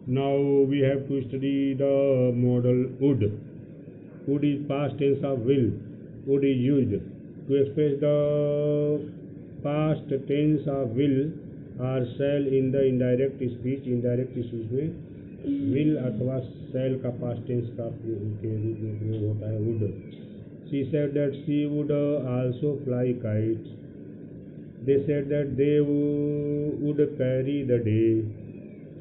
Now we have to study the modal would. Would is past tense of will. Would is used to express the past tense of will or shall in the indirect speech. Indirect speech में will अथवा shall का past tense का के रूप में प्रयोग होता है would. She said that she would also fly kites. They said that they would carry the day.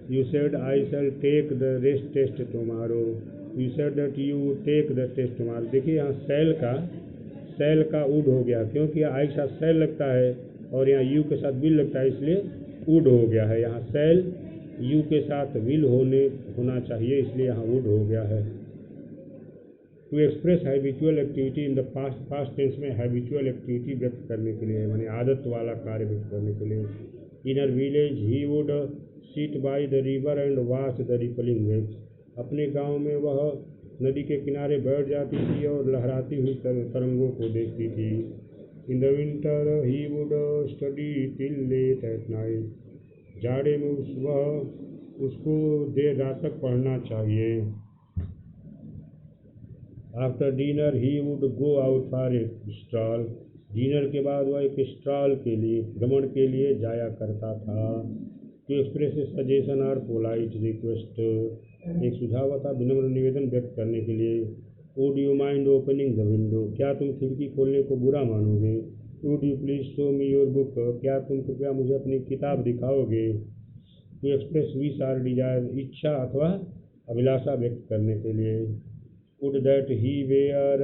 You said I shall take the rest test tomorrow. You said that you would take the test tomorrow. देखिए यहाँ शैल का would हो गया, क्योंकि आई के साथ शैल लगता है और यहाँ यू के साथ विल लगता है, इसलिए would हो गया है। यहाँ शैल यू के साथ विल होना चाहिए, इसलिए यहाँ would हो गया है। To express habitual activity in the past tense में हैबिचुअल एक्टिविटी व्यक्त करने के लिए, यानी आदत वाला कार्य व्यक्त करने के लिए। In our village he would sit by the river and watch the rippling waves. अपने गांव में वह नदी के किनारे बैठ जाती थी और लहराती हुई तरंगों को देखती थी। In the winter he would study till late at night. जाड़े में उसको देर रात तक पढ़ना चाहिए। After dinner he would go out for a stroll. Dinner के बाद वह एक स्ट्रॉल के लिए, भ्रमण के लिए जाया करता था। टू एक्सप्रेस ए सजेशन और पोलाइट रिक्वेस्ट, एक सुझाव था विनम्र निवेदन व्यक्त करने के लिए। Would you mind opening the window, क्या तुम खिड़की खोलने को बुरा मानोगे। Would you please show me your book, क्या तुम कृपया मुझे अपनी किताब दिखाओगे। टू एक्सप्रेस विश और डिजायर, इच्छा अथवा अभिलाषा व्यक्त करने के लिए। Would that he were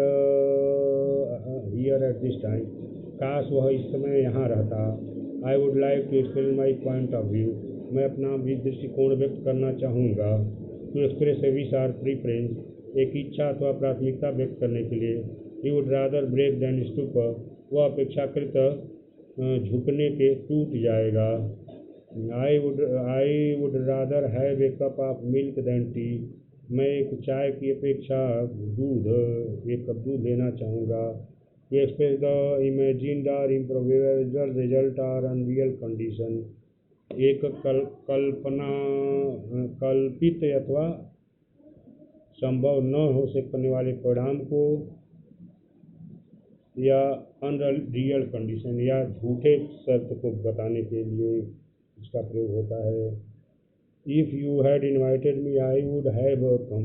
here at this time, काश वह इस समय यहाँ रहता। I would like to explain my point of view, मैं अपना भी दृष्टिकोण व्यक्त करना चाहूँगा। To express a wish or preference, एक इच्छा अथवा प्राथमिकता व्यक्त करने के लिए। He would rather break than stoop, वह अपेक्षाकृत झुकने के टूट जाएगा। I would rather have a cup of milk than tea, मैं एक चाय की अपेक्षा एक कप दूध लेना चाहूँगा। टू एक्सप्रेस द इमेजिन्ड और इम्प्रोवेबल रिजल्ट और अनरियल कंडीशन, एक कल्पित अथवा संभव न हो सकने वाले परिणाम को, या अनरियल कंडीशन या झूठे शर्त को बताने के लिए इसका प्रयोग होता है। If you had invited me I would have come,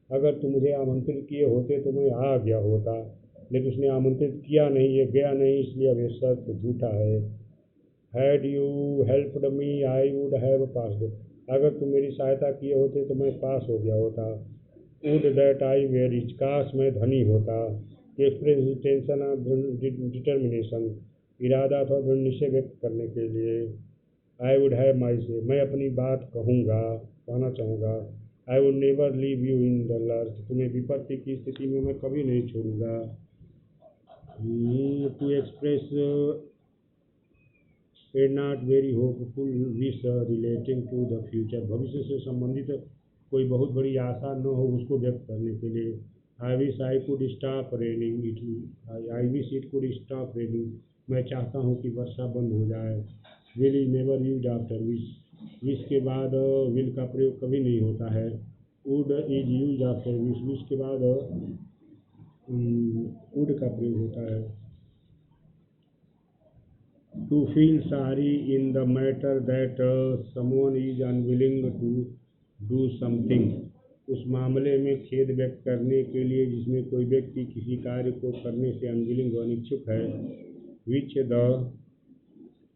अगर तुम मुझे आमंत्रित किए होते तो मैं आ गया होता, लेकिन उसने आमंत्रित किया नहीं, ये गया नहीं, इसलिए अब ये शर्त झूठा है। Had you helped me I would have passed, अगर तुम मेरी सहायता किए होते तो मैं पास हो गया होता। Would that I way rich, काश मैं धनी होता। एक्सप्रेस इंटेंशन ऑफ डिटर्मिनेशन, इरादा अथवा दृढ़ निश्चय व्यक्त करने के लिए। आई वुड हैव माई से, मैं अपनी बात कहना चाहूँगा। I would never leave you in the lurch, तुम्हें विपत्ति की स्थिति में मैं कभी नहीं छोड़ूंगा। To express a not very hopeful wish relating to the future, भविष्य से संबंधित कोई बहुत बड़ी आशा न हो, उसको व्यक्त करने के लिए। I wish I could stop raining it, I wish it could stop raining, मैं चाहता हूँ कि वर्षा बंद हो जाए। Will is never use after wish, wish के बाद विल का प्रयोग कभी नहीं होता है। Would is use after wish, wish के बाद वुड का प्रयोग होता है। To feel sorry in the matter that someone is unwilling to do something, उस मामले में खेद व्यक्त करने के लिए जिसमें कोई व्यक्ति किसी कार्य को करने से अनविलिंग अनिच्छुक है। Which the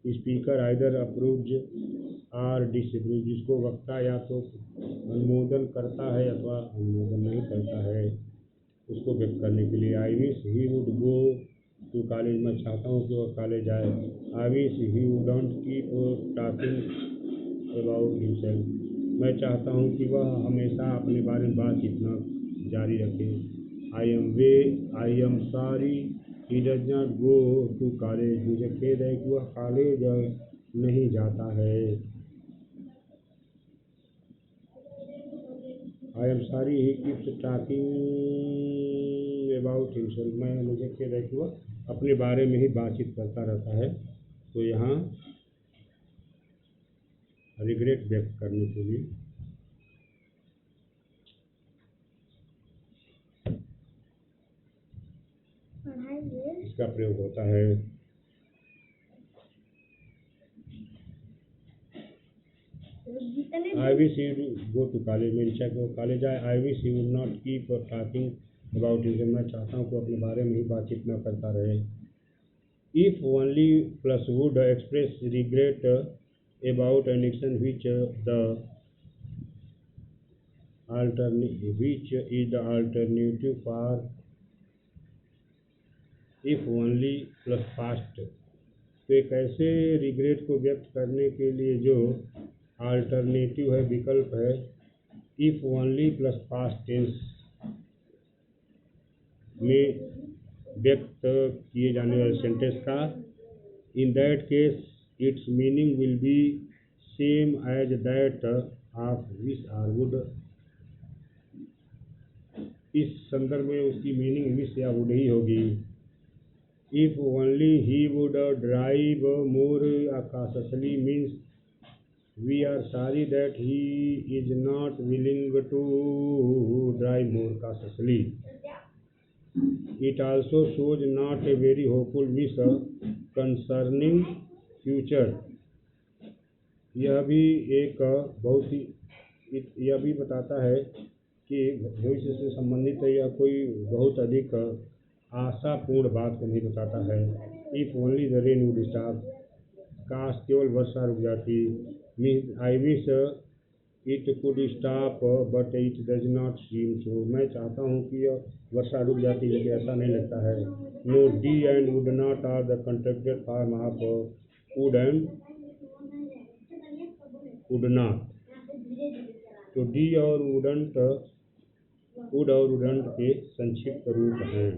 speaker either approves और डिसअप्रूव, जिसको वक्ता या तो अनुमोदन करता है अथवा अनुमोदन नहीं करता है, उसको व्यक्त करने के लिए। I wish he would go to college, मैं चाहता हूँ कि वह कॉलेज जाए। I wish he wouldn't keep talking about himself, मैं चाहता हूँ कि वह हमेशा अपने बारे में बातचीत न जारी रखे। I am sorry he does not go to college, मुझे खेद है कि वह कॉलेज नहीं जाता है। I am sorry he keeps talking about himself, मुझे खेद है कि वह अपने बारे में ही बातचीत करता रहता है। तो यहाँ रिग्रेट व्यक्त करने के लिए इसका प्रयोग होता है। I wish you go to college, मेरी इच्छा कि वो कॉलेज आए। I wish you would not keep talking about it, मैं चाहता हूँ कि अपने बारे में ही बातचीत न करता रहे। If only plus would express regret about an action which is the alternative for if only plus past, तो एक ऐसे रिग्रेट को व्यक्त करने के लिए जो अल्टरनेटिव है, विकल्प है, if only plus past tense में व्यक्त किए जाने वाले सेंटेंस का, in that case its meaning will be same as that of wish or would. इस संदर्भ में उसकी मीनिंग विश या वुड ही होगी। If only he would drive more cautiously means we are sorry that he is not willing to drive more cautiously. It also shows not a very hopeful wish concerning future. यह भी एक बहुत ही यह भी बताता है कि भविष्य से संबंधित है, यह कोई बहुत अधिक आशापूर्ण बात को नहीं बताता है। If only the rain would stop, काश केवल वर्षा रुक जाती। Means I wish it could stop but it does not seem so, मैं चाहता हूँ कि यह वर्षा रुक जाती लेकिन ऐसा नहीं लगता है। No, D and would not are the contracted form of would and would not. तो डी और वुड और वुडंट के संक्षिप्त रूप हैं।